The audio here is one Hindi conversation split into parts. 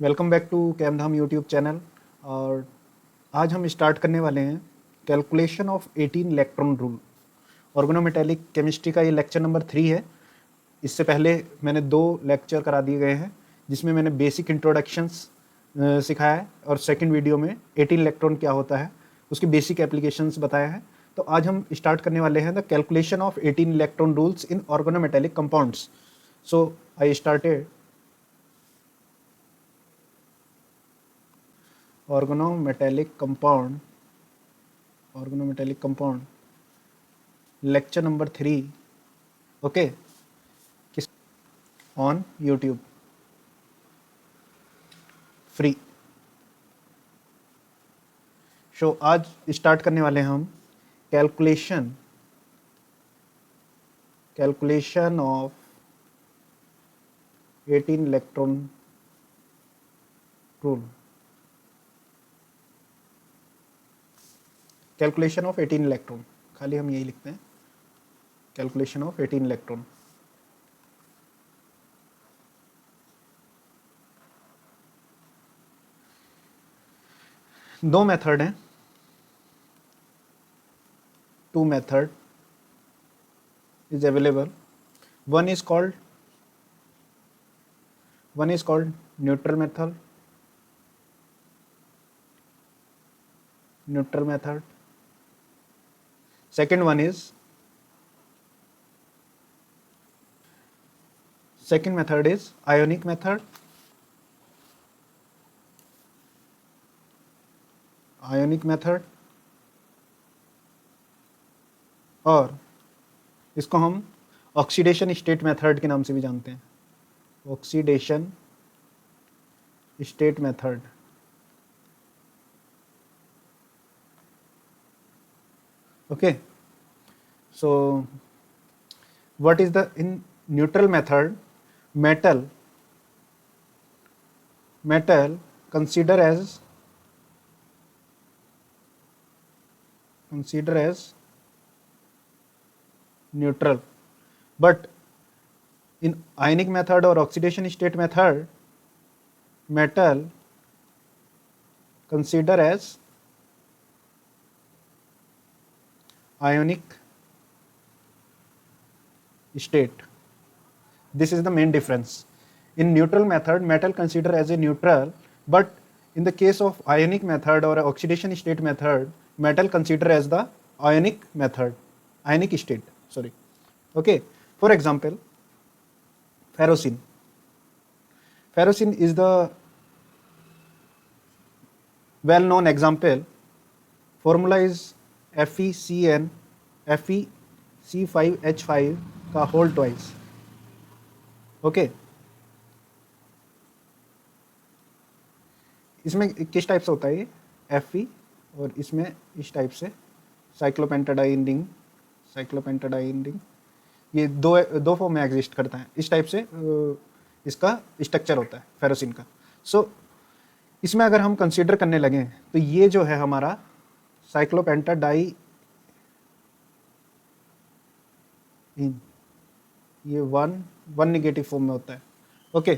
वेलकम बैक टू कैमधाम यूट्यूब चैनल। और आज हम स्टार्ट करने वाले हैं calculation of 18 electron rule. Organometallic chemistry का ये लेक्चर नंबर 3 है। इससे पहले मैंने 2 लेक्चर करा दिए गए हैं जिसमें मैंने बेसिक इंट्रोडक्शंस सिखाया है और सेकंड वीडियो में 18 इलेक्ट्रॉन क्या होता है उसकी बेसिक एप्लीकेशंस बताया है। तो आज हम स्टार्ट करने वाले हैं the calculation of 18 electron rules in organometallic compounds. So I started organometallic compound lecture number 3 okay किस ऑन यूट्यूब फ्री। सो आज स्टार्ट करने वाले हैं हम calculation of 18 electron rule. Calculation of 18 electron, खाली हम यही लिखते हैं, कैलकुलेशन ऑफ 18 इलेक्ट्रॉन। दो मेथड हैं, two method is available. One is called neutral method. Second method is ionic method. और इसको हम ऑक्सीडेशन स्टेट मेथड के नाम से भी जानते हैं, oxidation state method. Okay, so what is the in neutral method, metal consider as neutral, but in ionic method or oxidation state method metal consider as ionic state. This is the main difference. In neutral method metal consider as a neutral, but in the case of ionic method or oxidation state method metal consider as the ionic state, sorry. Okay, for example, ferrocene is the well known example. Formula is FeC5H5 का होल ट्वाइस। ओके, इसमें किस टाइप से होता है ये Fe, और इसमें इस टाइप से साइक्लोपेंटाडाइन रिंग, ये दो फॉर्म में एग्जिस्ट करता है। इस टाइप से इसका स्ट्रक्चर होता है फेरोसिन का। सो इसमें अगर हम कंसीडर करने लगे तो ये जो है हमारा साइक्लोपेंटाडाइन, ये वन नेगेटिव फॉर्म में होता है। ओके,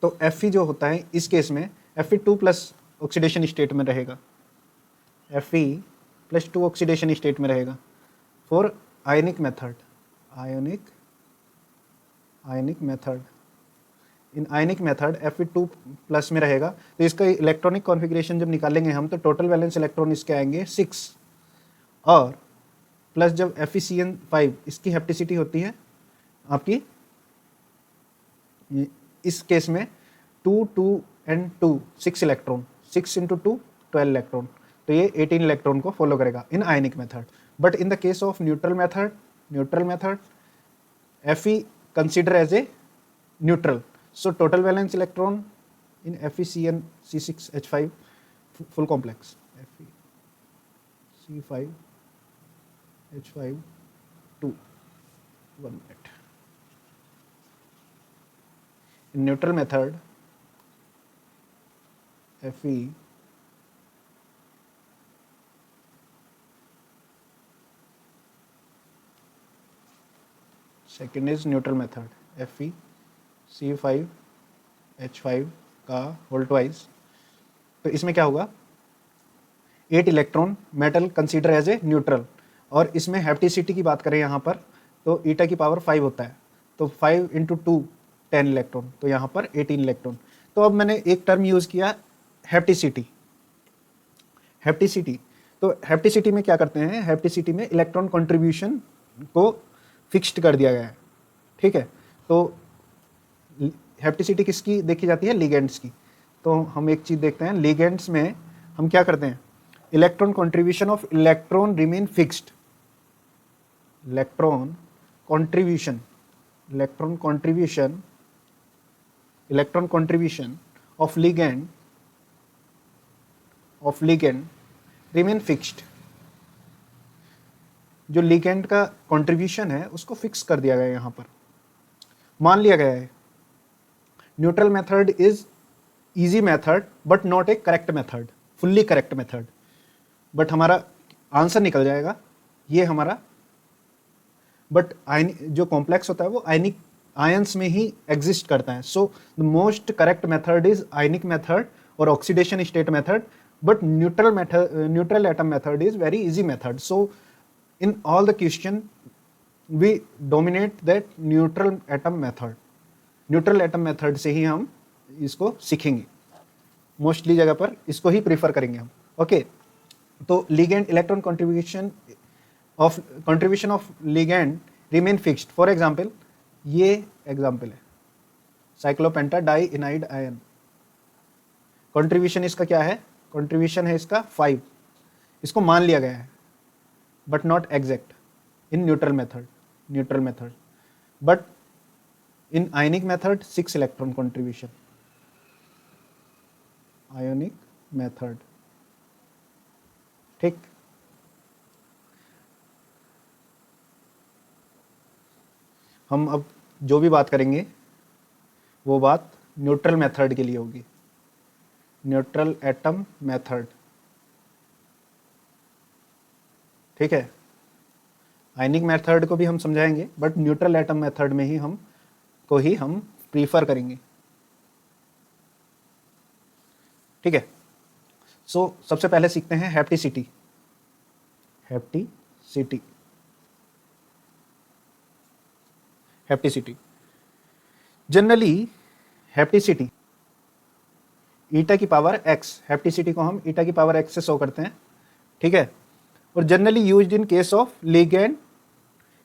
तो Fe जो होता है इस केस में Fe2 प्लस ऑक्सीडेशन स्टेट में रहेगा, Fe+2 ऑक्सीडेशन स्टेट में रहेगा for ionic method. In ionic method Fe2 plus में रहेगा। तो इसका इलेक्ट्रॉनिक कॉन्फ़िगरेशन जब निकालेंगे हम तो टोटल वैलेंस इलेक्ट्रॉन इसके आएंगे 6, और प्लस जब FeCN5 इसकी हेप्टिसिटी होती है आपकी इस केस में 2, 2 and 2 6 इलेक्ट्रॉन, 6 × 2 12 इलेक्ट्रॉन, तो ये 18 इलेक्ट्रॉन को फॉलो करेगा in ionic method. But in the case of neutral method Fe consider as a neutral, so total valence electron in FeCN6H5 full complex C5H5 2 1 minute. In neutral method Fe second is neutral method FeC5H5 का होल ट्वाइस, तो इसमें क्या होगा, 8 electron metal consider as a neutral, और इसमें हैप्टिसिटी की बात करें यहाँ पर तो ईटा की पावर 5 होता है, तो 5 इंटू 2 10 इलेक्ट्रॉन, तो यहाँ पर 18 इलेक्ट्रॉन। तो अब मैंने एक टर्म यूज़ किया हैप्टिसिटी। हैप्टिसिटी, तो हैप्टिसिटी में क्या करते हैं, हैप्टिसिटी में इलेक्ट्रॉन कंट्रीब्यूशन को फिक्स्ड कर दिया गया है, ठीक है। तो हैप्टिसिटी किसकी देखी जाती है, लिगेंड्स की। तो हम एक चीज़ देखते हैं, लिगेंड्स में हम क्या करते हैं, electron contribution of electron remain fixed, electron contribution, electron contribution, electron contribution of ligand, of ligand remain fixed. जो लिगेंड का कंट्रीब्यूशन है उसको फिक्स कर दिया गया है। यहाँ पर मान लिया गया है neutral method is easy method but not A correct method, fully correct method, but हमारा आंसर निकल जाएगा ये हमारा। बट जो कॉम्प्लेक्स होता है वो आयनिक आयंस में ही एग्जिस्ट करता है। So the most correct method is ionic method और oxidation state method, but neutral atom method is very easy method. So in all the question we dominate that neutral atom method, neutral atom method से ही हम इसको सीखेंगे, मोस्टली जगह पर इसको ही प्रीफर करेंगे हम। ओके, तो ligand electron contribution of ligand remain fixed. For example ये एग्जाम्पल है साइक्लोपेंटा डाई इनाइड आयन, कंट्रीब्यूशन इसका क्या है, कंट्रीब्यूशन है इसका 5, इसको मान लिया गया है but not exact in neutral method, but in ionic method 6 electron contribution, ionic method, ठीक। हम अब जो भी बात करेंगे वो बात न्यूट्रल मेथड के लिए होगी, न्यूट्रल एटम मेथड, ठीक है। आयनिक मेथड को भी हम समझाएंगे बट न्यूट्रल एटम मेथड में ही हम प्रीफर करेंगे, ठीक है। सो सबसे पहले सीखते हैं हैप्टिसिटी। हैप्टिसिटी जनरली हैप्टिसिटी ईटा की पावर x, हैप्टिसिटी को हम ईटा की पावर x से शो करते हैं, ठीक है। और generally used in case of ligand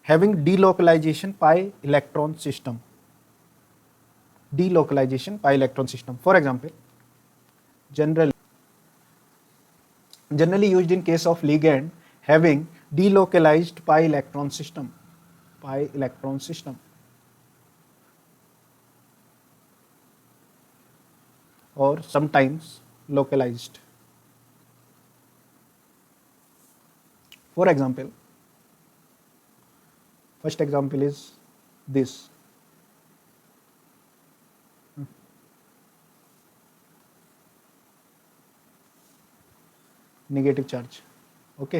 having delocalisation pi electron system, delocalisation pi electron system. For example generally used in case of ligand having delocalized pi electron system, or sometimes localized. For example, first example is this, negative charge, okay.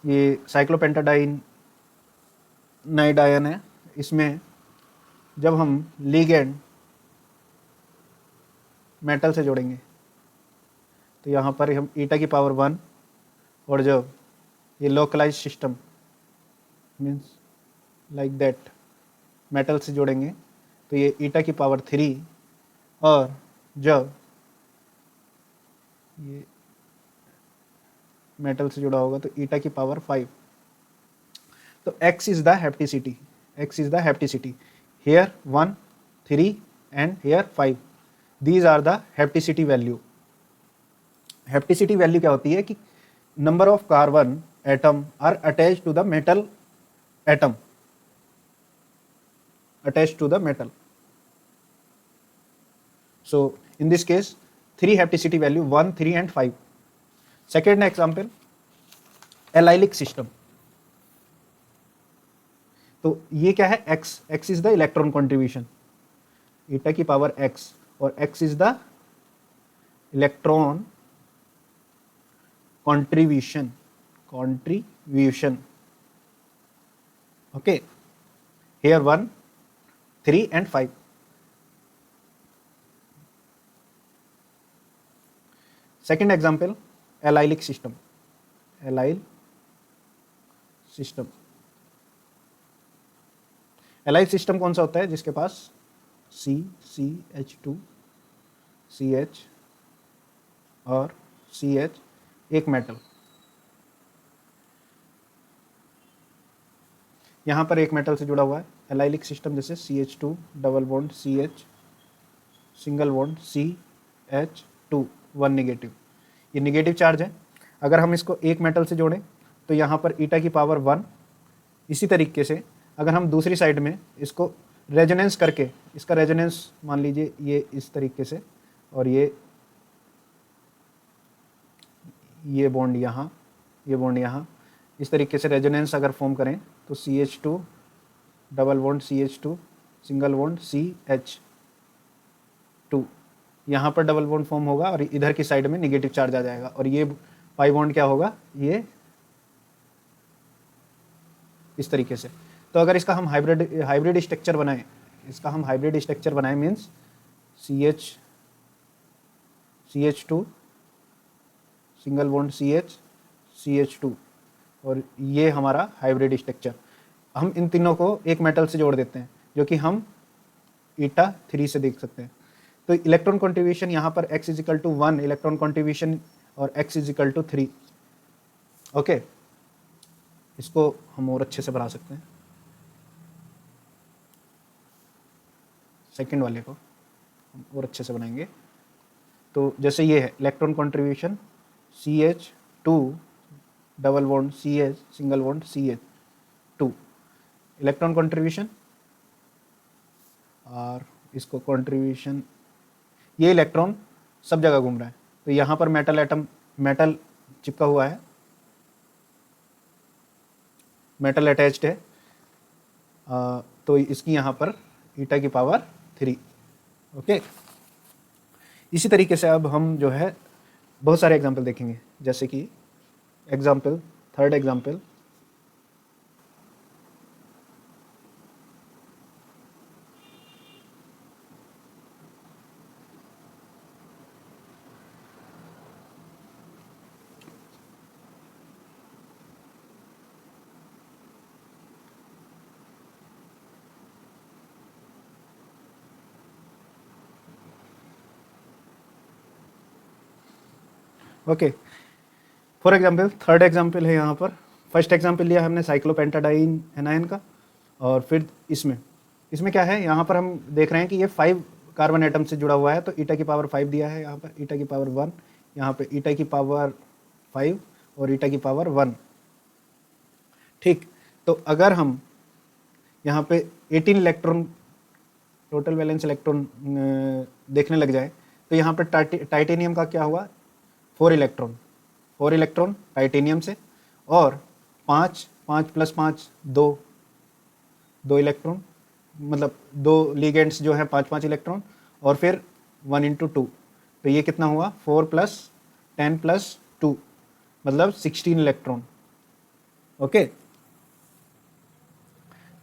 ये साइक्लोपेंटाडाइन नाइड आयन है, इसमें जब हम लिगेंड मेटल से जोड़ेंगे तो यहाँ पर हम ईटा की पावर 1, और जब ये localise system means like that metal से जोड़ेंगे तो ये ईटा की पावर 3, और जब ये मेटल से जुड़ा होगा तो ईटा की पावर 5। तो x is the hapticity, here 1, 3 and here 5, these are the hapticity value. Hapticity value क्या होती है कि number of carbon atom are attach to the metal atom, attached to the metal. So in this case 3 hapticity value 1, 3 and 5. Second example, allylic system. तो ये क्या है, x is the electron contribution, ईटा की पावर x, और x is the electron contribution, okay, here 1, 3 and 5. Second example, allylic system. Allyl system, allyl system कौन सा होता है? जिसके पास CH2 CH और CH एक मेटल, यहाँ पर एक मेटल से जुड़ा हुआ है। एलाइलिक सिस्टम जैसे CH2 double bond CH single bond CH2 1 negative, ये नेगेटिव चार्ज है। अगर हम इसको एक मेटल से जोड़ें तो यहाँ पर ईटा की पावर 1। इसी तरीके से अगर हम दूसरी साइड में इसको रेजोनेंस करके, इसका रेजोनेंस मान लीजिए ये इस तरीके से, और ये बॉन्ड यहाँ, ये बॉन्ड यहाँ, इस तरीके से रेजोनेंस अगर फॉर्म करें तो CH2 double bond CH2 single bond CH2, यहाँ पर डबल बॉन्ड फॉर्म होगा और इधर की साइड में नेगेटिव चार्ज आ जाएगा, और ये पाई बॉन्ड क्या होगा? ये इस तरीके से। तो अगर इसका हम हाइब्रिड स्ट्रक्चर बनाएं, इसका हम हाइब्रिड स्ट्रक्चर बनाएं means CH2 single bond CH2, और ये हमारा हाइब्रिड स्ट्रक्चर। हम इन तीनों को एक मेटल से जोड़ देते हैं, जो कि हम ईटा 3 से देख सकते हैं। तो इलेक्ट्रॉन कंट्रीब्यूशन यहाँ पर x = 1 इलेक्ट्रॉन कंट्रीब्यूशन और x = 3। ओके, इसको हम और अच्छे से बना सकते हैं। सेकंड वाले को हम और अच्छे से बनाएंगे। तो जैसे ये है electron contribution CH2 double bond CH single bond CH2 electron contribution, और इसको कंट्रीब्यूशन, ये इलेक्ट्रॉन सब जगह घूम रहा है। तो यहाँ पर मेटल चिपका हुआ है, मेटल अटैच्ड है, तो इसकी यहाँ पर ईटा की पावर 3। ओके, इसी तरीके से अब हम जो है बहुत सारे एग्जाम्पल देखेंगे, जैसे कि example, third example, okay. For example third example है यहाँ पर। फर्स्ट एग्जाम्पल लिया हमने साइक्लोपेंटाडाइन एनायन का, और फिर इसमें क्या है, यहाँ पर हम देख रहे हैं कि ये 5 कार्बन एटम से जुड़ा हुआ है। तो ईटा की पावर 5 दिया है, यहाँ पर ईटा की पावर 1, यहाँ पे ईटा की पावर 5 और ईटा की पावर 1। ठीक, तो अगर हम यहाँ पे 18 इलेक्ट्रॉन टोटल वैलेंस इलेक्ट्रॉन देखने लग जाए, तो यहाँ पर टाइटेनियम का क्या हुआ? 4 इलेक्ट्रॉन टाइटेनियम से, और 5 + 5 2 इलेक्ट्रॉन, मतलब 2 लिगेंड्स जो है 5 इलेक्ट्रॉन, और फिर 1 × 2, तो ये कितना हुआ? 4 + 10 + 2 मतलब 16 इलेक्ट्रॉन। ओके,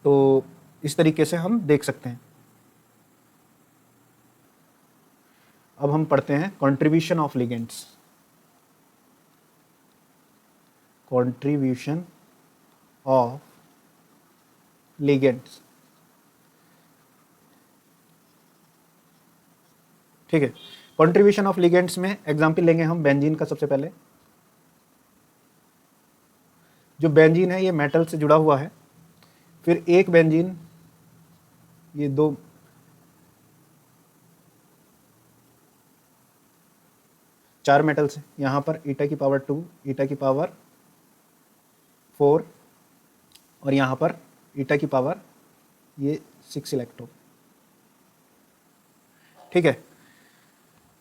तो इस तरीके से हम देख सकते हैं। अब हम पढ़ते हैं contribution of ligands. Contribution of ligands, ठीक है। कंट्रीब्यूशन ऑफ लिगेंड्स में एग्जाम्पल लेंगे हम बेंजीन का। सबसे पहले जो बेंजीन है ये मेटल से जुड़ा हुआ है, फिर एक बेंजीन, ये 2 4 मेटल से, यहाँ पर ईटा की पावर 2, ईटा की पावर 4, और यहाँ पर ईटा की पावर ये 6 इलेक्ट्रॉन। ठीक है,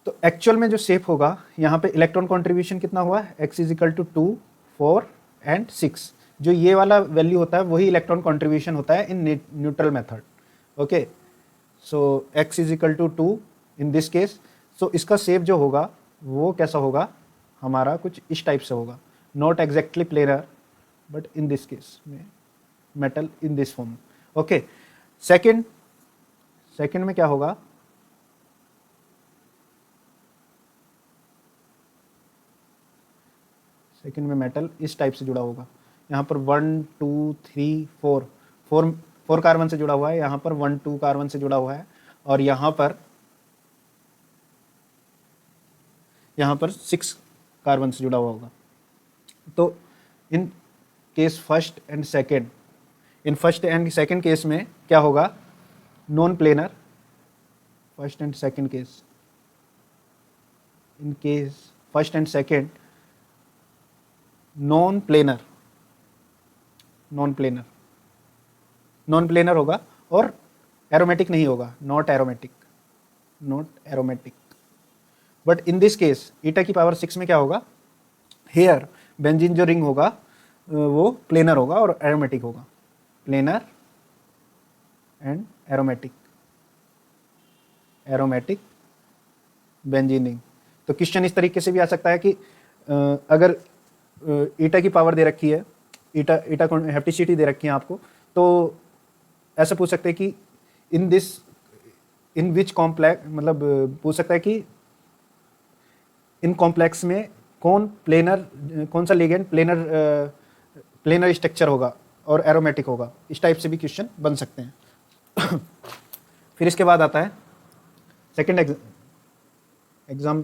तो एक्चुअल में जो शेप होगा, यहाँ पे इलेक्ट्रॉन कंट्रीब्यूशन कितना हुआ? x = 2, 4 and 6। जो ये वाला वैल्यू होता है वही इलेक्ट्रॉन कंट्रीब्यूशन होता है in neutral method. Okay, so x = 2 in this case. सो इसका शेप जो होगा वो कैसा होगा? हमारा कुछ इस टाइप से होगा, not exactly planar, but in this case में metal in this form. Okay, second में क्या होगा? सेकेंड में मेटल इस टाइप से जुड़ा होगा। यहाँ पर 1 2 3 4 4 कार्बन से जुड़ा हुआ है, यहाँ पर 1 2 कार्बन से जुड़ा हुआ है, और यहाँ पर 6 कार्बन से जुड़ा हुआ होगा। तो in case first and second, in first and second case में क्या होगा, non planar, first and second case, in case first and second non planar होगा और एरोमेटिक नहीं होगा, not aromatic. But in this case eta की पावर 6 में क्या होगा, हेयर बेंजीन जो रिंग होगा वो प्लेनर होगा और एरोमेटिक होगा, planar and aromatic benzene ring. तो क्वेश्चन इस तरीके से भी आ सकता है कि अगर ईटा की पावर दे रखी है, ईटा को हेप्टिसिटी दे रखी है आपको, तो ऐसा पूछ सकते हैं कि इन विच कॉम्प्लेक्स, मतलब पूछ सकता है कि इन कॉम्प्लेक्स में कौन सा लिगेंड प्लेनर स्ट्रक्चर होगा और एरोमेटिक होगा। इस टाइप से भी क्वेश्चन बन सकते हैं। फिर इसके बाद आता है second exam,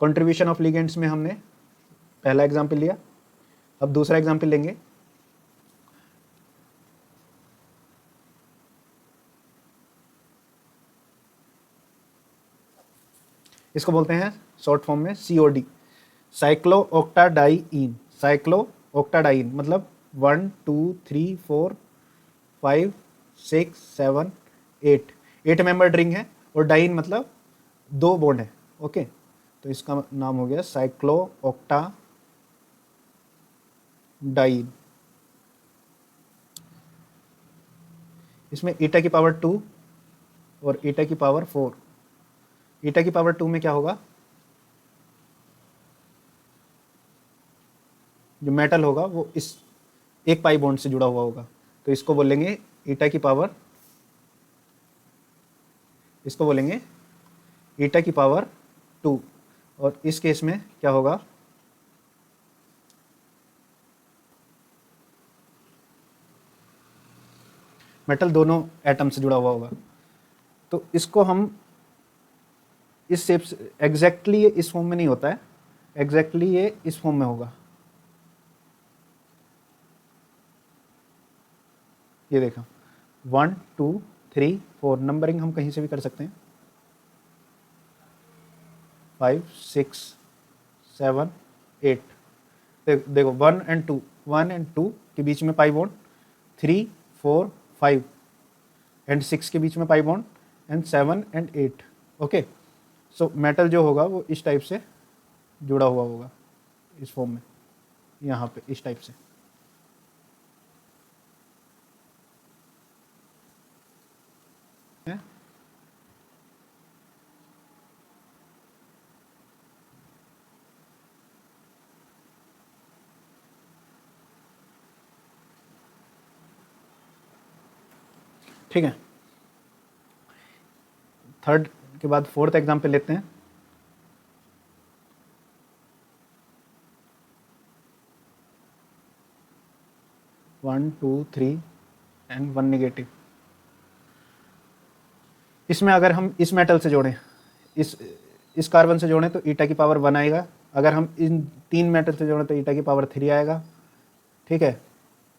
contribution of ligands में हमने पहला एग्जाम्पल लिया, अब दूसरा एग्जाम्पल लेंगे। इसको बोलते हैं शॉर्ट फॉर्म में COD, साइक्लोओक्टाडाइन, मतलब 1 2 3 4 5 6 7 8 मेंबर्ड रिंग है, और डाइन मतलब 2 बॉन्ड है। ओके, तो इसका नाम हो गया साइक्लोओक्टाडाइन। इसमें ईटा की पावर 2 और ईटा की पावर 4। ईटा की पावर 2 में क्या होगा, जो मेटल होगा वो इस एक पाई बॉन्ड से जुड़ा हुआ होगा, तो इसको बोलेंगे ईटा की पावर 2। और इस केस में क्या होगा, मेटल दोनों एटम से जुड़ा हुआ होगा। तो इसको हम इस शेप से, एग्जैक्टली ये इस फॉर्म में नहीं होता है, एग्जैक्टली ये इस फॉर्म में होगा। ये देखा 1 2 3 4, नंबरिंग हम कहीं से भी कर सकते हैं, 5 6 7 8। देखो 1 एंड 2 के बीच में पाई बॉन्ड, 3 4 5 एंड 6 के बीच में pi bond, and 7 and 8। Okay, so metal जो होगा वो इस टाइप से जुड़ा हुआ होगा, इस फॉर्म में, यहाँ पे इस टाइप से। ठीक है, थर्ड के बाद फोर्थ एग्जाम्पल लेते हैं। One two three and 1 negative. इसमें अगर हम इस मेटल से जोड़ें, इस कार्बन से जोड़ें तो ईटा की पावर 1 आएगा। अगर हम इन 3 मेटल से जोड़ें तो ईटा की पावर 3 आएगा। ठीक है,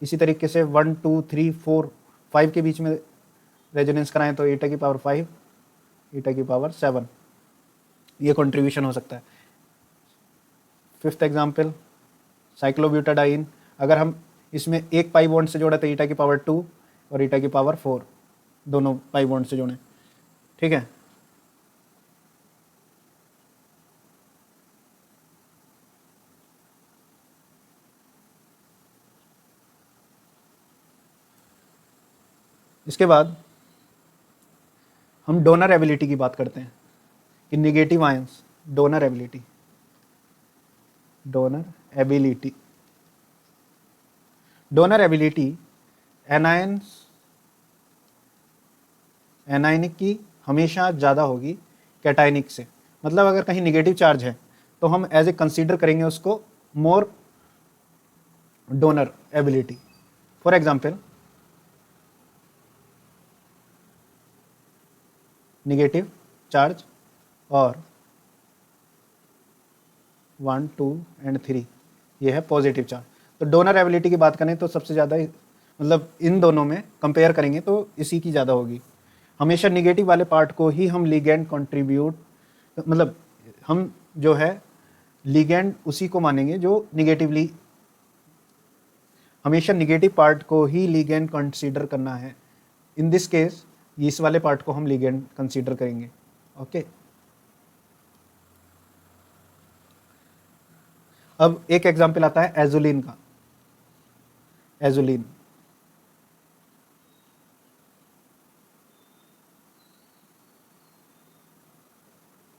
इसी तरीके से 1 2 3 4 5 के बीच में रेजोनेंस कराएं तो ईटा की पावर 5, ईटा की पावर 7। ये कंट्रीब्यूशन हो सकता है। फिफ्थ एग्जाम्पल साइक्लोब्यूटाडाइन, अगर हम इसमें एक पाई बॉन्ड से जोड़े तो ईटा की पावर 2 और ईटा की पावर 4, दोनों पाई बॉन्ड से जोड़ें। ठीक है, इसके बाद हम डोनर एबिलिटी की बात करते हैं कि negative ions, donor ability anionic की हमेशा ज़्यादा होगी कैटायनिक से। मतलब अगर कहीं नेगेटिव चार्ज है तो हम एज ए कंसीडर करेंगे उसको more donor ability. For example, negative charge और 1, 2 and 3 ये है पॉजिटिव चार्ज। तो डोनर एबिलिटी की बात करें तो सबसे ज़्यादा मतलब इन दोनों में कंपेयर करेंगे तो इसी की ज़्यादा होगी। हमेशा निगेटिव वाले पार्ट को ही हम लिगेंड कंट्रीब्यूट, मतलब हम जो है लिगेंड उसी को मानेंगे जो निगेटिवली, हमेशा निगेटिव पार्ट को ही लिगेंड कंसीडर करना है। इन दिस केस इस वाले पार्ट को हम लिगेंड कंसीडर करेंगे। ओके, अब एक एग्जांपल आता है एजुलिन का। एजुलिन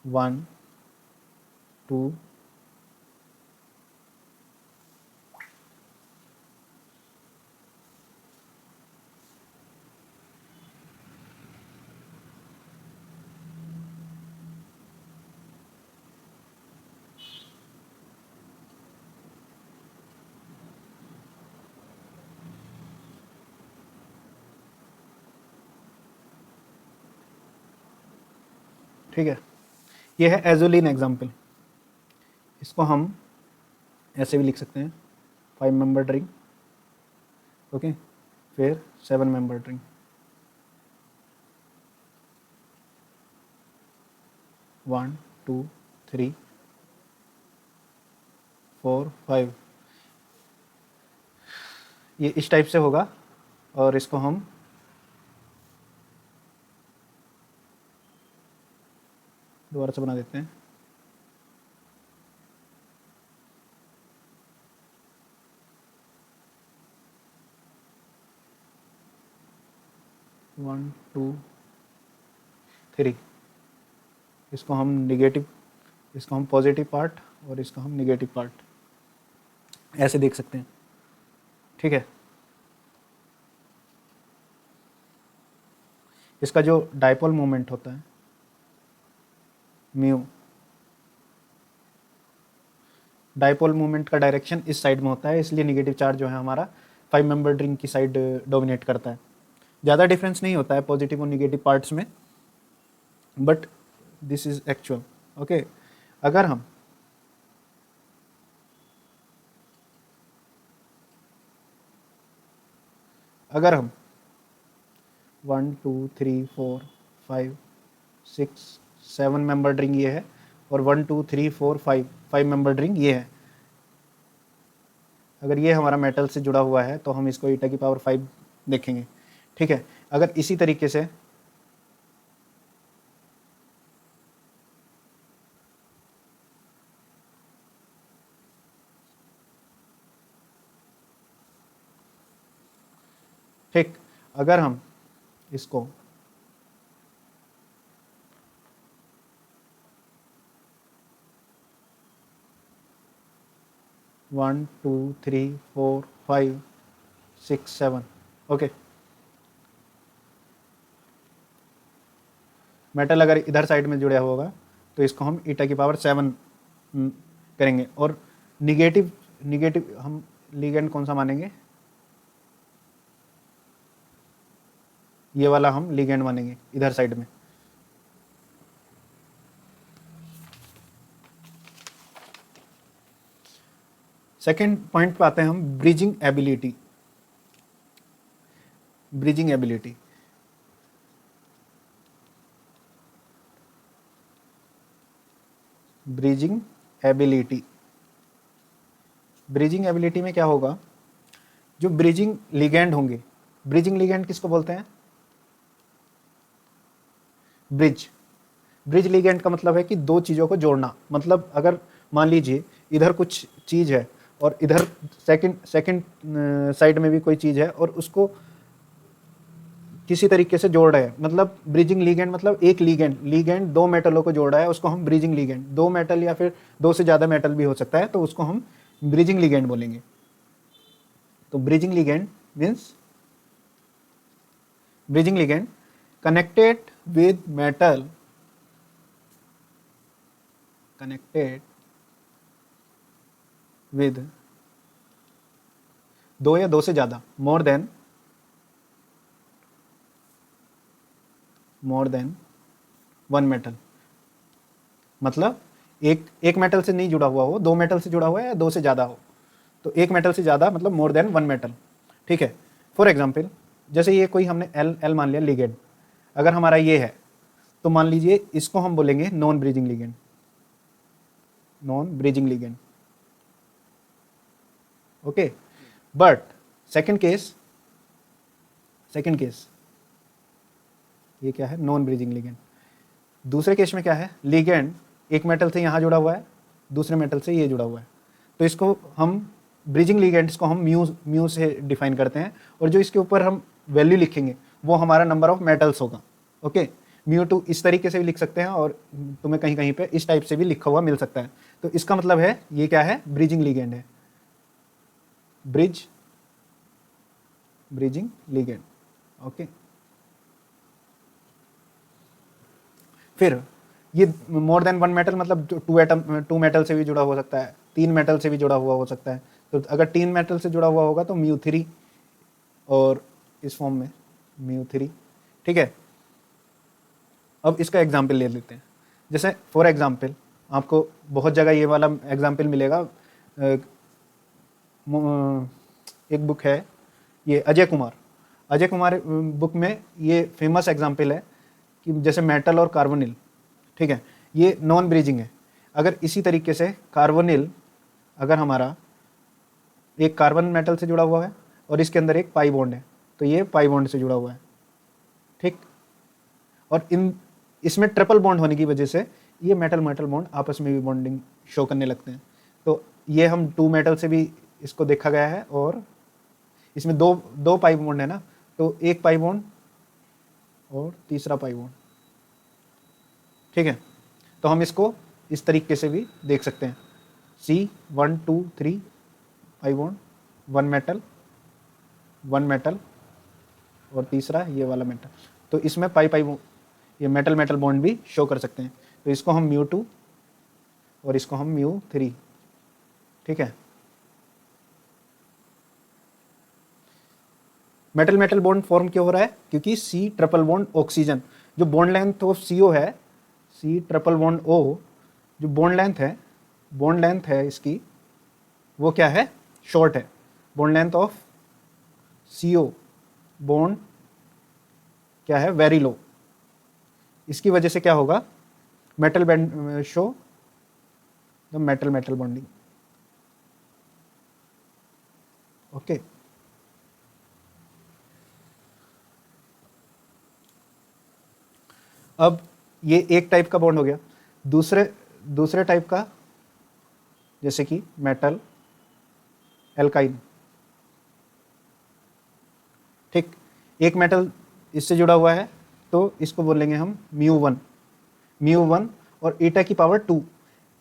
वन टू ठीक है, ये है एजुलिन एग्जाम्पल। इसको हम ऐसे भी लिख सकते हैं 5 मेंबर ड्रिंक, ओके, फिर 7 मेंबर ड्रिंक, 1 2 3 4 5, ये इस टाइप से होगा। और इसको हम दोबारा से बना देते हैं। वन टू थ्री, इसको हम निगेटिव, इसको हम पॉजिटिव पार्ट और इसको हम निगेटिव पार्ट ऐसे देख सकते हैं। ठीक है, इसका जो डाइपोल मोमेंट होता है म्यू, डाइपोल मोमेंट का डायरेक्शन इस साइड में होता है, इसलिए निगेटिव चार्ज जो है हमारा 5 मेंबर रिंग की साइड डोमिनेट करता है। ज़्यादा डिफरेंस नहीं होता है पॉजिटिव और निगेटिव पार्ट्स में, but this is actual. Okay, अगर हम अगर हम 1 2 3 4 5 6 7 मेंबर रिंग ये है और 1 2 3 4 5 मेंबर रिंग ये है। अगर ये हमारा मेटल से जुड़ा हुआ है तो हम इसको ईटा की पावर 5 देखेंगे। ठीक है, अगर इसी तरीके से ठीक, अगर हम इसको one two three four five six seven, okay, metal अगर इधर साइड में जुड़ा होगा तो इसको हम ईटा की पावर 7 करेंगे। और निगेटिव निगेटिव हम लिगेंड कौन सा मानेंगे, ये वाला हम लिगेंड मानेंगे इधर साइड में। सेकेंड पॉइंट पे आते हैं हम, bridging ability. Bridging ability, bridging ability, bridging ability में क्या होगा, जो ब्रिजिंग लिगेंड होंगे, ब्रिजिंग लिगेंड किसको बोलते हैं, ब्रिज। ब्रिज लिगेंड का मतलब है कि दो चीज़ों को जोड़ना। मतलब अगर मान लीजिए इधर कुछ चीज़ है और इधर सेकंड साइड में भी कोई चीज़ है और उसको किसी तरीके से जोड़ रहे हैं, मतलब ब्रिजिंग लिगेंड मतलब एक लिगेंड दो मेटलों को जोड़ रहा है, उसको हम ब्रिजिंग लिगेंड, दो मेटल या फिर दो से ज़्यादा मेटल भी हो सकता है, तो उसको हम ब्रिजिंग लिगेंड बोलेंगे। तो bridging ligand means bridging ligand connected with metal, connected with दो या दो से ज़्यादा, मोर देन वन मेटल, मतलब एक मेटल से नहीं जुड़ा हुआ हो, दो मेटल से जुड़ा हुआ है या दो से ज़्यादा हो। तो एक मेटल से ज़्यादा मतलब मोर देन वन मेटल, ठीक है। फॉर एग्जाम्पल जैसे ये कोई हमने एल मान लिया लिगेंड, अगर हमारा ये है तो मान लीजिए इसको हम बोलेंगे non bridging ligand, non bridging ligand, okay. But second case ये क्या है, नॉन ब्रीजिंग लिगेंड। दूसरे केस में क्या है, लिगेंड एक मेटल से यहाँ जुड़ा हुआ है, दूसरे मेटल से ये जुड़ा हुआ है, तो इसको हम ब्रिजिंग लिगेंड्स को हम म्यू से डिफाइन करते हैं, और जो इसके ऊपर हम वैल्यू लिखेंगे वो हमारा नंबर ऑफ मेटल्स होगा, ओके। μ2 इस तरीके से भी लिख सकते हैं, और तुम्हें कहीं कहीं पे इस टाइप से भी लिखा हुआ मिल सकता है। तो इसका मतलब है ये क्या है, ब्रिजिंग लिगेंड है, ब्रिजिंग लिगेंड, ओके। फिर ये मोर देन वन मेटल मतलब टू मेटल से भी जुड़ा हो सकता है, तीन मेटल से भी जुड़ा हुआ हो सकता है। तो अगर तीन मेटल से जुड़ा हुआ होगा तो μ3, और इस फॉर्म में μ3, ठीक है। अब इसका एग्जाम्पल ले लेते हैं। जैसे फॉर एग्जाम्पल आपको बहुत जगह ये वाला एग्जाम्पल मिलेगा, एक बुक है ये अजय कुमार बुक में ये फेमस एग्जाम्पल है कि जैसे मेटल और कार्बोनिल, ठीक है, ये नॉन ब्रीजिंग है। अगर इसी तरीके से कार्बोनिल, अगर हमारा एक कार्बन मेटल से जुड़ा हुआ है और इसके अंदर एक पाई बॉन्ड है, तो ये पाई बॉन्ड से जुड़ा हुआ है, ठीक। और इसमें ट्रिपल बॉन्ड होने की वजह से ये मेटल बॉन्ड आपस में भी बॉन्डिंग शो करने लगते हैं। तो ये हम टू मेटल से भी इसको देखा गया है, और इसमें दो पाई बॉन्ड है ना, तो एक पाई बॉन्ड और तीसरा पाई बॉन्ड, ठीक है। तो हम इसको इस तरीके से भी देख सकते हैं, C1 2 3 pi bond, one metal और तीसरा ये वाला मेटल। तो इसमें ये मेटल बॉन्ड भी शो कर सकते हैं। तो इसको हम μ2 और इसको हम μ3, ठीक है। मेटल बॉन्ड फॉर्म क्यों हो रहा है, क्योंकि C ट्रिपल बॉन्ड ऑक्सीजन, जो बॉन्ड लेंथ ऑफ CO है, C ट्रिपल बॉन्ड O, जो बॉन्ड लेंथ है इसकी, वो क्या है, शॉर्ट है। Bond length of CO bond क्या है, वेरी लो। इसकी वजह से क्या होगा, metal band show the metal bonding, okay. अब ये एक टाइप का बॉन्ड हो गया। दूसरे टाइप का, जैसे कि मेटल एल्काइन, ठीक। एक मेटल इससे जुड़ा हुआ है तो इसको बोलेंगे हम μ1 और ईटा की power 2।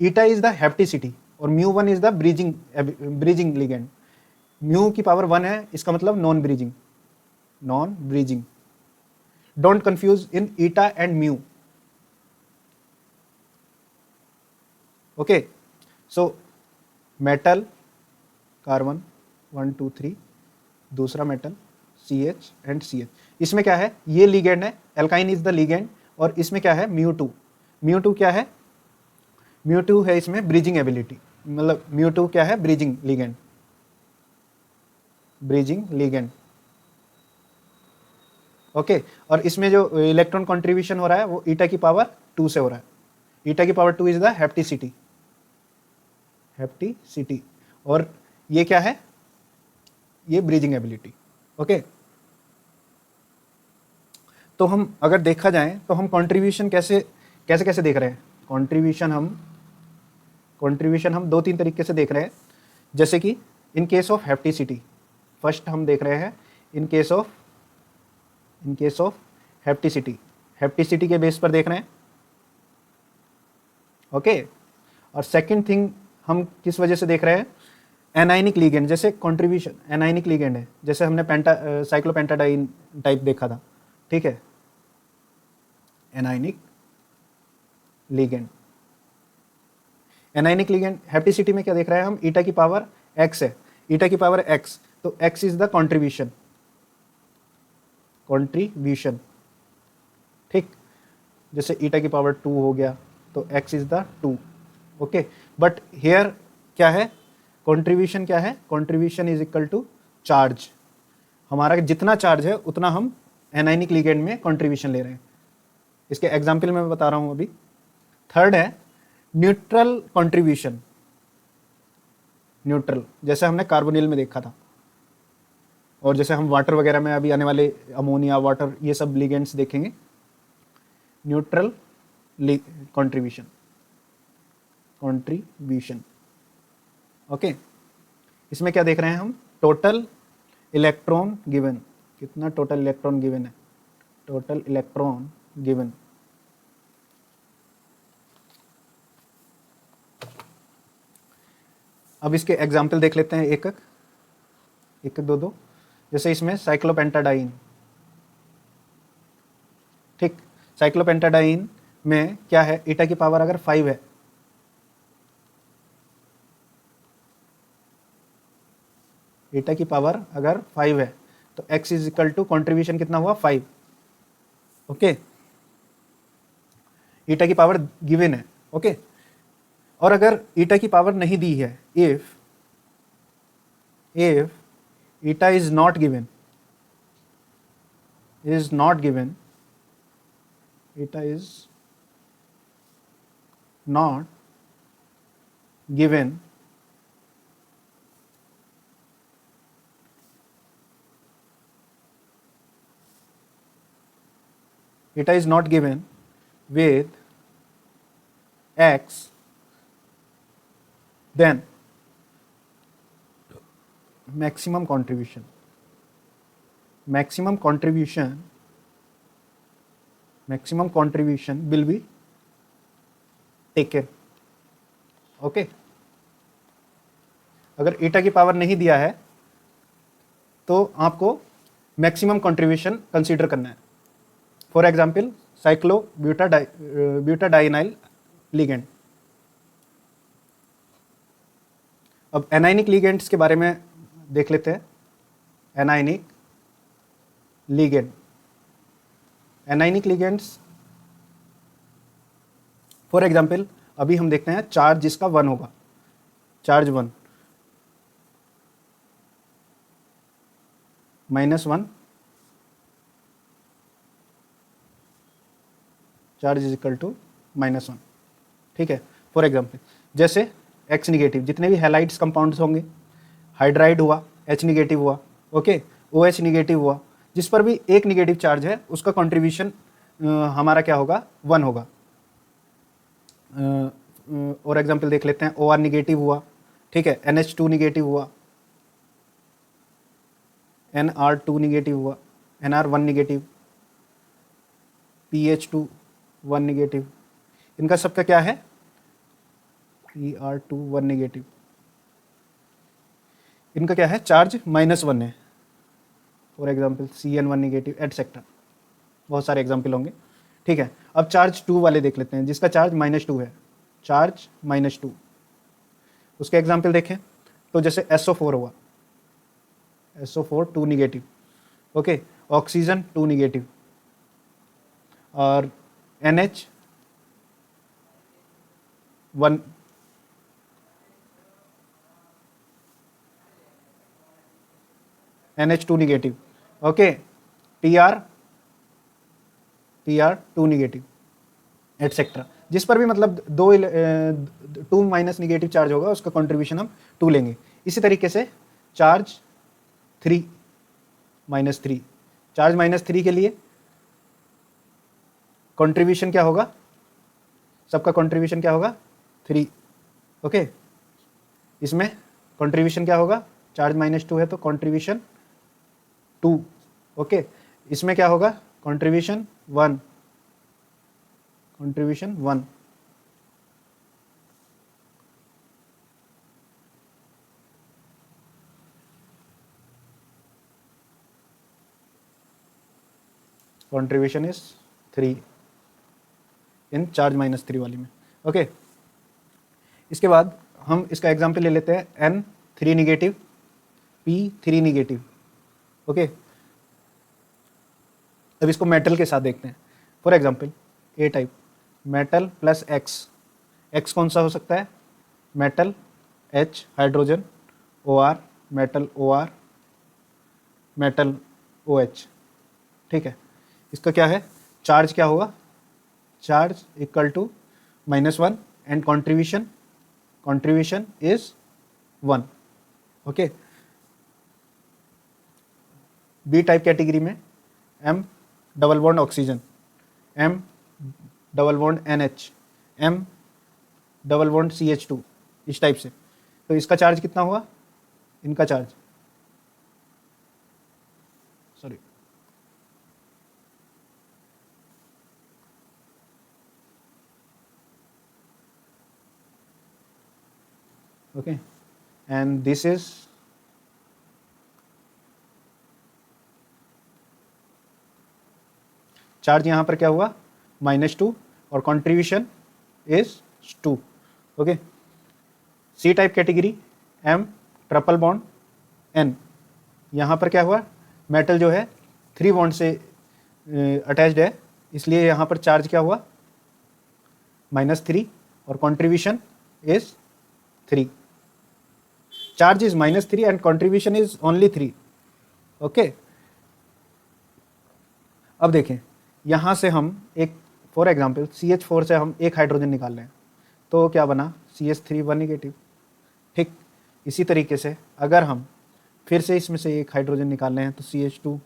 Eta is the hapticity और μ1 is the bridging ligand. Mu की पावर 1 है, इसका मतलब non bridging. Don't confuse in eta and mu, okay. So metal carbon 1 2 3, दूसरा मेटल CH एंड CH। इसमें क्या है, ये लिगेंड है, एल्काइन इज द लिगेंड, और इसमें क्या है, μ2 क्या है, μ2 है इसमें ब्रीजिंग एबिलिटी, मतलब μ2 क्या है, ब्रीजिंग लिगेंड, ओके। और इसमें जो इलेक्ट्रॉन कंट्रीब्यूशन हो रहा है वो ईटा की पावर 2 से हो रहा है। ईटा की पावर 2 इज द हेप्टिसिटी, और ये क्या है, ये ब्रीजिंग एबिलिटी, ओके। तो हम अगर देखा जाए तो हम कंट्रीब्यूशन कैसे देख रहे हैं, कंट्रीब्यूशन हम दो तीन तरीके से देख रहे हैं। जैसे कि इन केस ऑफ हेप्टिसिटी, फर्स्ट हम देख रहे हैं इन केस ऑफ हेप्टिसिटी के बेस पर देख रहे हैं, ओके। और सेकंड थिंग हम किस वजह से देख रहे हैं, एनाइनिक लिगेंड, जैसे कंट्रीब्यूशन एनाइनिक लिगेंड है, जैसे हमने साइक्लोपेंटाडाइन टाइप देखा था, ठीक है, एनाइनिक लिगेंड। एनाइनिक लिगेंड हैप्टिसिटी में क्या देख रहे हैं हम, ईटा की पावर x है, ईटा की पावर x, तो x is the contribution, contribution, ठीक। जैसे ईटा की पावर 2 हो गया तो x is the 2, okay. But here क्या है, कॉन्ट्रीब्यूशन क्या है, contribution is equal to charge. हमारा जितना चार्ज है उतना हम एनाइनिक लिगेंड में कॉन्ट्रीब्यूशन ले रहे हैं। इसके एग्जाम्पल में मैं बता रहा हूं अभी। थर्ड है न्यूट्रल कॉन्ट्रीब्यूशन, न्यूट्रल, जैसे हमने कार्बोनिल में देखा था, और जैसे हम वाटर वगैरह में अभी आने वाले अमोनिया, वाटर, ये सब लिगेंड्स देखेंगे। Neutral contribution, contribution, okay. इसमें क्या देख रहे हैं हम, टोटल इलेक्ट्रॉन गिवन, कितना टोटल इलेक्ट्रॉन गिवन है, टोटल इलेक्ट्रॉन गिवन। अब इसके एग्जाम्पल देख लेते हैं एक एक दो दो। जैसे इसमें साइक्लोपेंटाडाइन, ठीक, साइक्लोपेंटाडाइन में क्या है, ईटा की पावर अगर 5 है, ईटा की पावर अगर 5 है तो x is equal to contribution कितना हुआ, 5, ओके। ईटा की पावर गिवन है, ओके। और अगर ईटा की पावर नहीं दी है, if eta is not given, is not given, eta is not given, eta is not given with x, then maximum contribution, maximum contribution will be taken, okay. अगर ईटा की पावर नहीं दिया है तो आपको मैक्सिमम कंट्रीब्यूशन कंसीडर करना है। For example cyclobutadienyl ligand. अब एनाइनिक लिगेंड्स के बारे में देख लेते हैं। Anionic ligand, anionic ligands for example अभी हम देखते हैं चार्ज जिसका 1 होगा, charge 1, -1, charge is equal to -1, ठीक है। फॉर एग्जांपल जैसे X निगेटिव, जितने भी हैलाइड्स कंपाउंड्स होंगे, हाइड्राइड हुआ, H निगेटिव हुआ, ओके, OH निगेटिव हुआ, जिस पर भी एक निगेटिव चार्ज है उसका कंट्रीब्यूशन हमारा क्या होगा, 1 होगा। और एग्जांपल देख लेते हैं, OR निगेटिव हुआ, ठीक है, NH2 निगेटिव हुआ, NR2 निगेटिव हुआ, NR1 निगेटिव, PH2 1 निगेटिव, इनका सबका क्या है, ER2 1 निगेटिव, इनका क्या है, चार्ज -1 है। For example CN1 negative, etcetera, बहुत सारे एग्जांपल होंगे, ठीक है। अब चार्ज 2 वाले देख लेते हैं, जिसका चार्ज -2 है, चार्ज -2, उसके एग्जांपल देखें तो जैसे SO4 हुआ, SO4 2 negative, okay, oxygen 2 negative, और NH1 NH2 negative, okay, PR2 negative, etcetera, जिस पर भी मतलब 2 माइनस निगेटिव चार्ज होगा उसका कंट्रीब्यूशन हम 2 लेंगे। इसी तरीके से चार्ज 3 -3, चार्ज -3 के लिए कंट्रीब्यूशन क्या होगा, सबका कंट्रीब्यूशन क्या होगा, 3, ओके। इसमें कंट्रीब्यूशन क्या होगा, चार्ज -2 है तो कंट्रीब्यूशन 2, ओके। इसमें क्या होगा, contribution 1, contribution 1, contribution is 3 in charge -3 वाली में, ओके। इसके बाद हम इसका एग्जाम्पल ले लेते हैं N3 negative P3 negative. Okay, अब इसको मेटल के साथ देखते हैं। For example A type metal plus X कौन सा हो सकता है? Metal H hydrogen, OR metal OR metal OH। ठीक है, इसका क्या है? चार्ज क्या होगा? Charge equal to -1 and contribution is 1। Okay, B type category में M double bond oxygen, M double bond NH, M double bond CH2, इस टाइप से। तो इसका चार्ज कितना हुआ? इनका charge sorry okay, and this is charge यहाँ पर क्या हुआ? -2 और contribution is 2। Okay, C type category M triple bond N, यहाँ पर क्या हुआ? मेटल जो है 3 बॉन्ड से अटैच्ड है, इसलिए यहाँ पर चार्ज क्या हुआ? -3 और contribution is 3। Charge is -3 and contribution is only 3। Okay, अब देखें, यहाँ से हम एक फॉर एग्जाम्पल CH4 से हम एक हाइड्रोजन निकाल रहे हैं, तो क्या बना? CH3 1 negative. ठीक, इसी तरीके से अगर हम फिर से इसमें से एक हाइड्रोजन निकाल रहे हैं तो CH2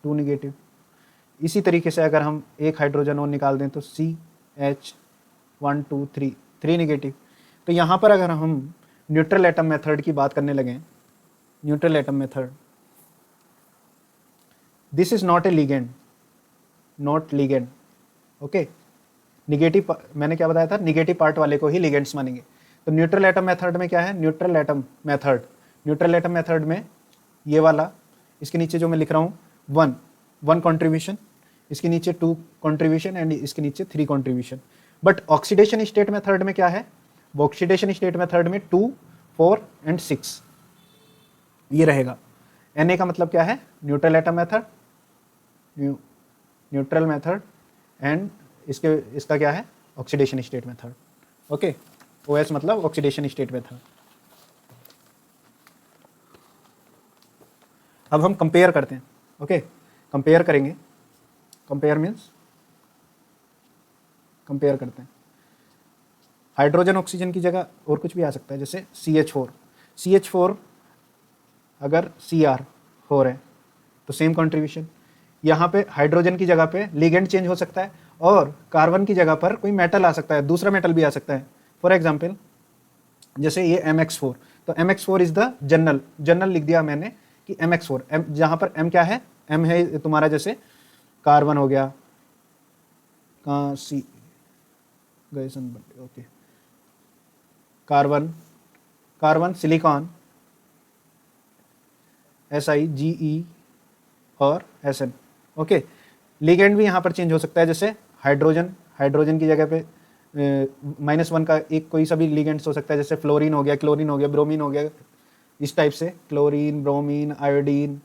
2 निगेटिव। इसी तरीके से अगर हम एक हाइड्रोजन और निकाल दें तो CH 1 2 3 3 निगेटिव। तो यहाँ पर अगर हम न्यूट्रल एटम मेथड की बात करने लगें, neutral atom method, this is not a ligand, not ligand. Okay, negative, मैंने क्या बताया था? निगेटिव पार्ट वाले को ही लिगेंड्स मानेंगे। तो न्यूट्रल एटम मेथड में क्या है? न्यूट्रल एटम मेथड में ये वाला, इसके नीचे जो मैं लिख रहा हूँ 1 कंट्रीब्यूशन, इसके नीचे 2 कंट्रीब्यूशन एंड इसके नीचे 3 contribution. But oxidation state method में क्या है? वो ऑक्सीडेशन स्टेट मेथड में 2 4 एंड 6 ये रहेगा। Na का मतलब क्या है? Neutral atom method, neutral method and इसका क्या है? Oxidation state method. Okay, OS मतलब ऑक्सीडेशन स्टेट मेथड। अब हम कंपेयर करते हैं। ओके, कंपेयर करेंगे, कंपेयर मीन्स कंपेयर करते हैं। हाइड्रोजन ऑक्सीजन की जगह और कुछ भी आ सकता है, जैसे CH4 अगर Cr4 है तो सेम कंट्रीब्यूशन। यहाँ पे हाइड्रोजन की जगह पे लिगेंड चेंज हो सकता है और कार्बन की जगह पर कोई मेटल आ सकता है, दूसरा मेटल भी आ सकता है। फॉर एग्जाम्पल जैसे ये MX4, तो MX4 इज द जनरल लिख दिया मैंने कि MX4, जहाँ पर M क्या है? M है तुम्हारा जैसे कार्बन हो गया, कहाँ सी गए सन, ओके, कार्बन सिलिकॉन SiGe और Sn। ओके, लिगेंड भी यहाँ पर चेंज हो सकता है, जैसे हाइड्रोजन की जगह पे -1 का एक कोई सा भी लिगेंड्स हो सकता है, जैसे फ्लोरीन हो गया, क्लोरीन हो गया, ब्रोमीन हो गया, इस टाइप से क्लोरीन, ब्रोमीन, आयोडीन।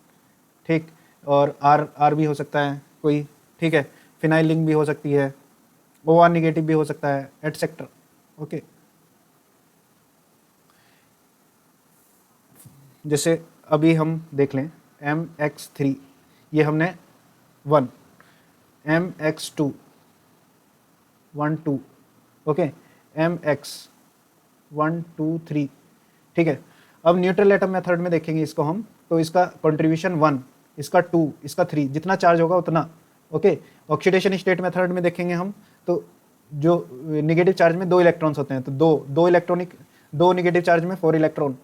ठीक, और आर भी हो सकता है कोई। ठीक है, फिनाइलिंग भी हो सकती है, OR निगेटिव भी हो सकता है, एटसेट्रा। ओके, जैसे अभी हम देख लें MX3, ये हमने 1, MX2 1 2, ओके, MX 1 2 3। ठीक है, अब न्यूट्रल एटम मेथड में देखेंगे इसको हम, तो इसका कंट्रीब्यूशन 1, इसका 2, इसका 3, जितना चार्ज होगा उतना। ओके, ऑक्सीडेशन स्टेट मेथड में देखेंगे हम, तो जो निगेटिव चार्ज में 2 इलेक्ट्रॉन्स होते हैं, तो दो निगेटिव चार्ज में 4 इलेक्ट्रॉन,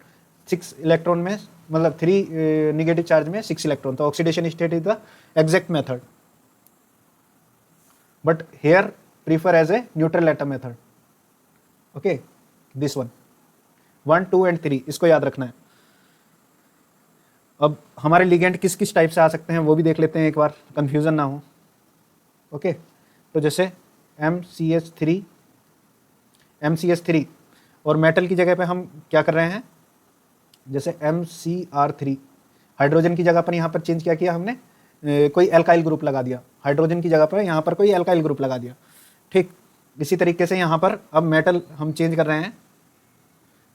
6 इलेक्ट्रॉन में, मतलब 3 निगेटिव चार्ज में 6 इलेक्ट्रॉन। तो oxidation state is the exact method, but here prefer as a neutral atom method. Okay, this 1 2 and 3, इसको याद रखना है। अब हमारे लिगेंड किस किस टाइप से आ सकते हैं वो भी देख लेते हैं एक बार, कंफ्यूजन ना हो। ओके, तो जैसे MCH3, और मेटल की जगह पे हम क्या कर रहे हैं, जैसे MCR3 हाइड्रोजन की जगह पर यहाँ पर चेंज क्या किया हमने, कोई एल्काइल ग्रुप लगा दिया, हाइड्रोजन की जगह पर यहाँ पर कोई एल्काइल ग्रुप लगा दिया। ठीक, इसी तरीके से यहाँ पर अब मेटल हम चेंज कर रहे हैं,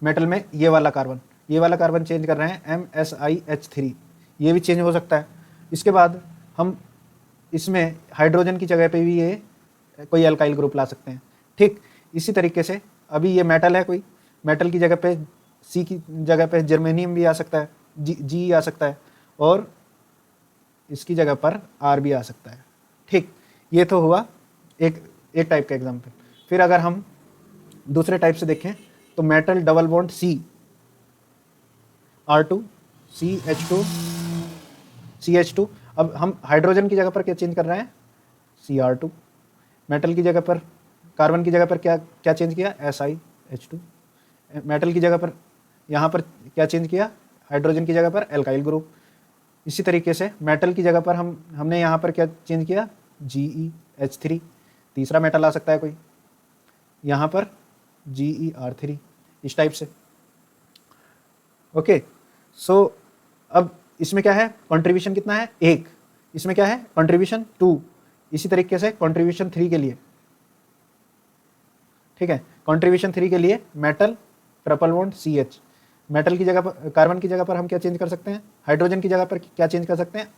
मेटल में ये वाला कार्बन चेंज कर रहे हैं MsIH3, ये भी चेंज हो सकता है। इसके बाद हम इसमें हाइड्रोजन की जगह पे भी ये कोई एल्काइल ग्रुप ला सकते हैं। ठीक, इसी तरीके से अभी ये मेटल है, कोई मेटल की जगह पे C की जगह पे जर्मेनियम भी आ सकता है, जी आ सकता है, और इसकी जगह पर R भी आ सकता है। ठीक, ये तो हुआ एक टाइप का एग्जाम्पल। फिर अगर हम दूसरे टाइप से देखें तो metal double bond C R2 CH2। अब हम हाइड्रोजन की जगह पर क्या चेंज कर रहे हैं, Cr2। मेटल की जगह पर, कार्बन की जगह पर क्या चेंज किया, SiH2। मेटल की जगह पर यहाँ पर क्या चेंज किया, हाइड्रोजन की जगह पर एल्काइल ग्रुप। इसी तरीके से मेटल की जगह पर हमने यहाँ पर क्या चेंज किया, GeH3। तीसरा मेटल आ सकता है कोई, यहाँ पर GeR3, इस टाइप से। ओके, सो अब इसमें क्या है, कंट्रीब्यूशन कितना है, 1। इसमें क्या है, कंट्रीब्यूशन 2। इसी तरीके से कंट्रीब्यूशन 3 के लिए, ठीक है, कंट्रीब्यूशन 3 के लिए metal triple bond CH। Metal की जगह पर, कार्बन की जगह पर हम क्या चेंज कर सकते हैं, हाइड्रोजन की जगह पर क्या चेंज कर सकते हैं,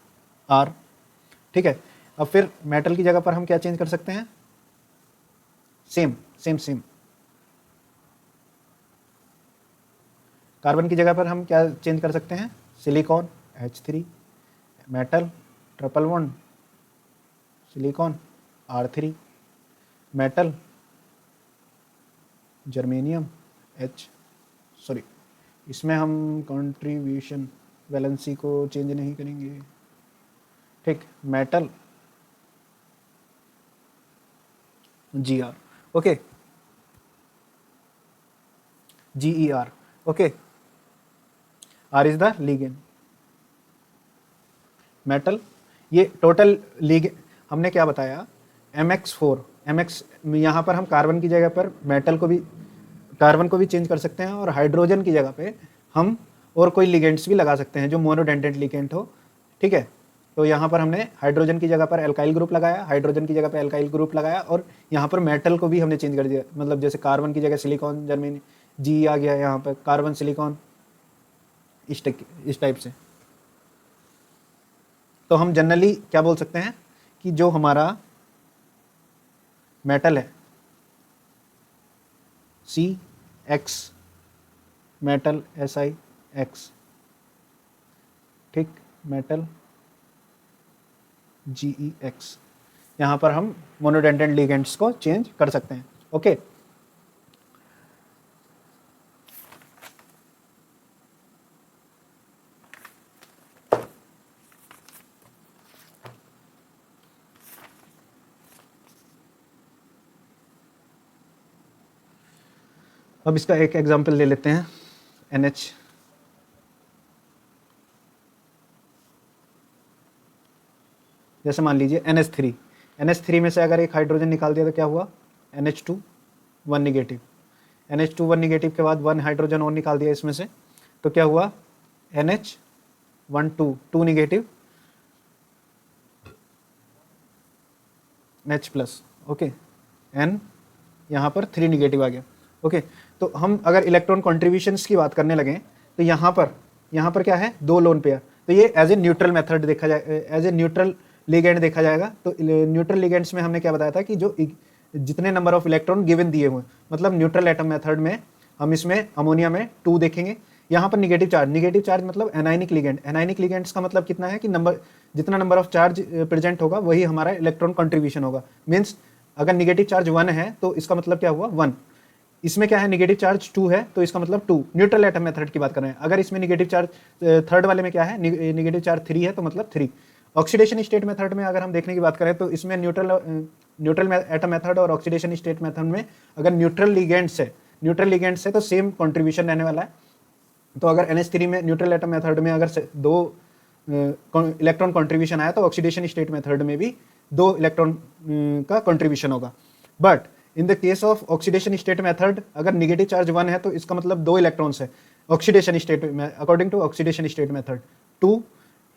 R। ठीक है, अब फिर मेटल की जगह पर हम क्या चेंज कर सकते हैं, सेम। कार्बन की जगह पर हम क्या चेंज कर सकते हैं, silicon H3। Metal triple bond silicon R3। Metal germanium इसमें हम कंट्रीब्यूशन वैलेंसी को चेंज नहीं करेंगे। ठीक, metal Gr, okay, GeR, okay, R is the ligand. Metal, ये टोटल लिगेंड हमने क्या बताया, MX4। यहाँ पर हम कार्बन की जगह पर कार्बन को भी चेंज कर सकते हैं, और हाइड्रोजन की जगह पे हम और कोई लिगेंड्स भी लगा सकते हैं जो मोनोडेंटेट लिगेंड हो। ठीक है, तो यहाँ पर हमने हाइड्रोजन की जगह पर एल्काइल ग्रुप लगाया, हाइड्रोजन की जगह पर एल्काइल ग्रुप लगाया, और यहाँ पर मेटल को भी हमने चेंज कर दिया, मतलब जैसे कार्बन की जगह सिलिकॉन जर्मेनी जी आ गया, यहाँ पर कार्बन सिलिकॉन, इस टाइप से। तो हम जनरली क्या बोल सकते हैं कि जो हमारा मेटल है CX, मेटल SiX, ठीक, मेटल GeX, यहाँ पर हम मोनोडेंटेट लिगेंड्स को चेंज कर सकते हैं। ओके, अब इसका एक एग्जांपल ले लेते हैं, NH। जैसे मान लीजिए NH3 में से अगर एक हाइड्रोजन निकाल दिया तो क्या हुआ, NH2 1 निगेटिव। NH2 1 निगेटिव के बाद 1 हाइड्रोजन और निकाल दिया इसमें से, तो क्या हुआ, NH1 2 negative, H plus, okay, N यहाँ पर 3 निगेटिव आ गया। ओके, तो हम अगर इलेक्ट्रॉन कॉन्ट्रीब्यूशंस की बात करने लगे तो यहाँ पर क्या है, 2 लोन पेयर, तो ये एज ए न्यूट्रल मेथड देखा जाए, एज ए न्यूट्रल लिगेंड देखा जाएगा। तो न्यूट्रल लिगेंड्स में हमने क्या बताया था कि जो जितने नंबर ऑफ इलेक्ट्रॉन गिवन दिए हुए, मतलब न्यूट्रल एटम मेथड में हम इसमें अमोनिया में 2 देखेंगे। यहाँ पर निगेटिव चार्ज मतलब एनाइनिक लिगेंड। एनाइनिक लिगेंड्स का मतलब कितना है कि जितना नंबर ऑफ चार्ज प्रेजेंट होगा वही हमारा इलेक्ट्रॉन कंट्रीब्यूशन होगा। मीन्स अगर निगेटिव चार्ज 1 है तो इसका मतलब क्या हुआ, 1। इसमें क्या है, निगेटिव चार्ज 2 है तो इसका मतलब 2। न्यूट्रल एटम मेथड की बात कर रहे हैं। अगर इसमें निगेटिव चार्ज थर्ड वाले में क्या है, निगेटिव चार्ज 3 है तो मतलब 3। ऑक्सीडेशन स्टेट मेथड में अगर हम देखने की बात करें तो इसमें न्यूट्रल एटम मेथड और ऑक्सीडेशन स्टेट मेथड में अगर न्यूट्रल लिगेंड्स है तो सेम कंट्रीब्यूशन रहने वाला है। तो अगर NH3 में न्यूट्रल एटम मेथड में अगर 2 इलेक्ट्रॉन कंट्रीब्यूशन आया तो ऑक्सीडेशन स्टेट मेथड में भी 2 इलेक्ट्रॉन का कंट्रीब्यूशन होगा। But in the case of oxidation state method अगर नेगेटिव चार्ज 1 है तो इसका मतलब 2 इलेक्ट्रॉन्स है ऑक्सीडेशन स्टेट में, according to oxidation state method 2,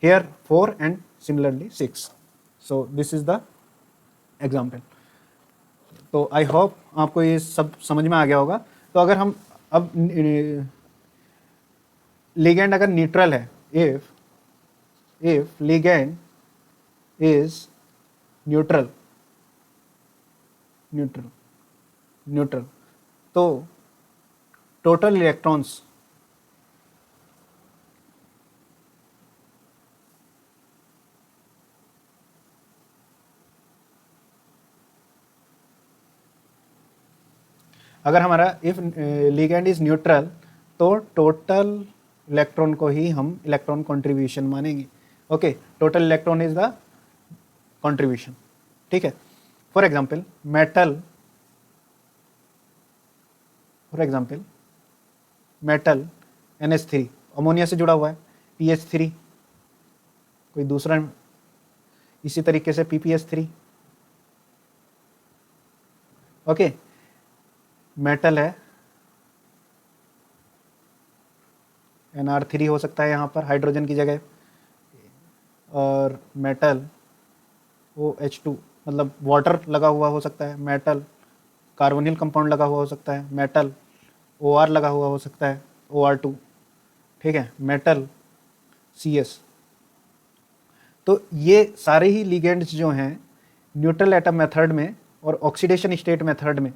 here 4 and similarly 6. So this is the example. तो आई होप आपको ये सब समझ में आ गया होगा. तो अगर हम अब लिगेंड अगर न्यूट्रल है, इफ लिगेंड इज न्यूट्रल तो टोटल इलेक्ट्रॉन्स अगर हमारा इफ लिगेंड इज न्यूट्रल तो टोटल इलेक्ट्रॉन को ही हम इलेक्ट्रॉन कंट्रीब्यूशन मानेंगे. Okay, total electron is the contribution. ठीक है. For example metal NH3 ammonia से जुड़ा हुआ है, PH3 कोई दूसरा, इसी तरीके से PPH3. ओके, मेटल है NR3 हो सकता है यहाँ पर हाइड्रोजन की जगह, और मेटल OH2 मतलब वाटर लगा हुआ हो सकता है, मेटल कार्बोनिल कंपाउंड लगा हुआ हो सकता है, मेटल OR लगा हुआ हो सकता है, OR2. ठीक है, मेटल CS. तो ये सारे ही लिगेंड्स जो हैं न्यूट्रल एटम मेथड में और ऑक्सीडेशन स्टेट मेथड में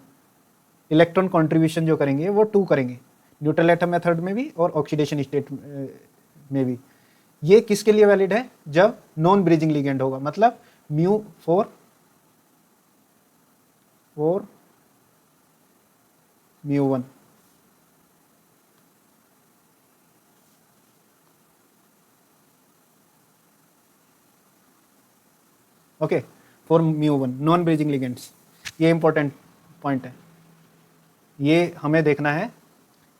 इलेक्ट्रॉन कंट्रीब्यूशन जो करेंगे वो 2 करेंगे, न्यूट्रल एटम मेथड में भी और ऑक्सीडेशन स्टेट में भी. ये किसके लिए वैलिड है? जब नॉन ब्रीजिंग लिगेंड होगा, मतलब mu 4 mu 1. Okay, for mu 1 non bridging ligands. ये इंपॉर्टेंट पॉइंट है, ये हमें देखना है.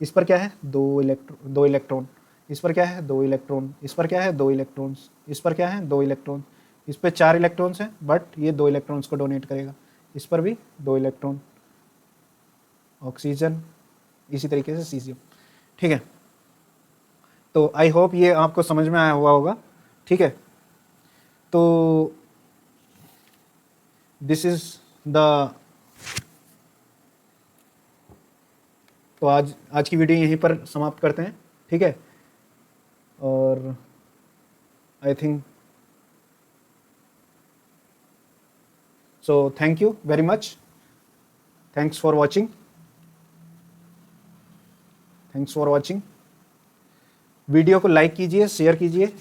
इस पर क्या है? 2 इलेक्ट्रॉन. इस पर क्या है? 2 इलेक्ट्रॉन. इस पर क्या है? 2 इलेक्ट्रॉन्स. इस पर क्या है? 2 इलेक्ट्रॉन. इस पर 4 इलेक्ट्रॉन्स हैं, बट ये 2 इलेक्ट्रॉन्स को डोनेट करेगा. इस पर भी 2 इलेक्ट्रॉन, ऑक्सीजन, इसी तरीके से सीजियम. ठीक है. तो आई होप ये आपको समझ में आया हुआ होगा. ठीक है. तो दिस इज द, तो आज की वीडियो यहीं पर समाप्त करते हैं. ठीक है. और I think so thank you very much. Thanks for watching. Video को लाइक कीजिए, शेयर कीजिए,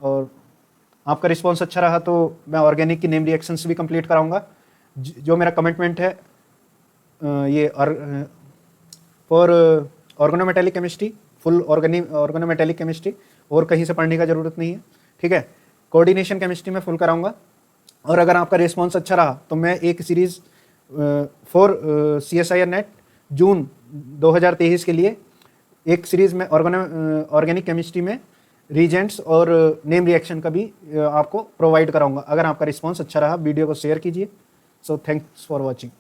और आपका रिस्पॉन्स अच्छा रहा तो मैं ऑर्गेनिक की नेम रिएक्शंस भी कंप्लीट कराऊंगा. जो मेरा कमिटमेंट है ये for organometallic chemistry, full organometallic chemistry, और कहीं से पढ़ने का ज़रूरत नहीं है. ठीक है. कोऑर्डिनेशन केमिस्ट्री में फुल कराऊंगा. और अगर आपका रिस्पॉन्स अच्छा रहा तो मैं एक सीरीज़ फॉर CSIR नेट जून 2023 के लिए एक सीरीज़ में ऑर्गेनिक केमिस्ट्री में रीजेंट्स और नेम रिएक्शन का भी आपको प्रोवाइड कराऊंगा. अगर आपका रिस्पॉन्स अच्छा रहा वीडियो को शेयर कीजिए. So thanks for watching.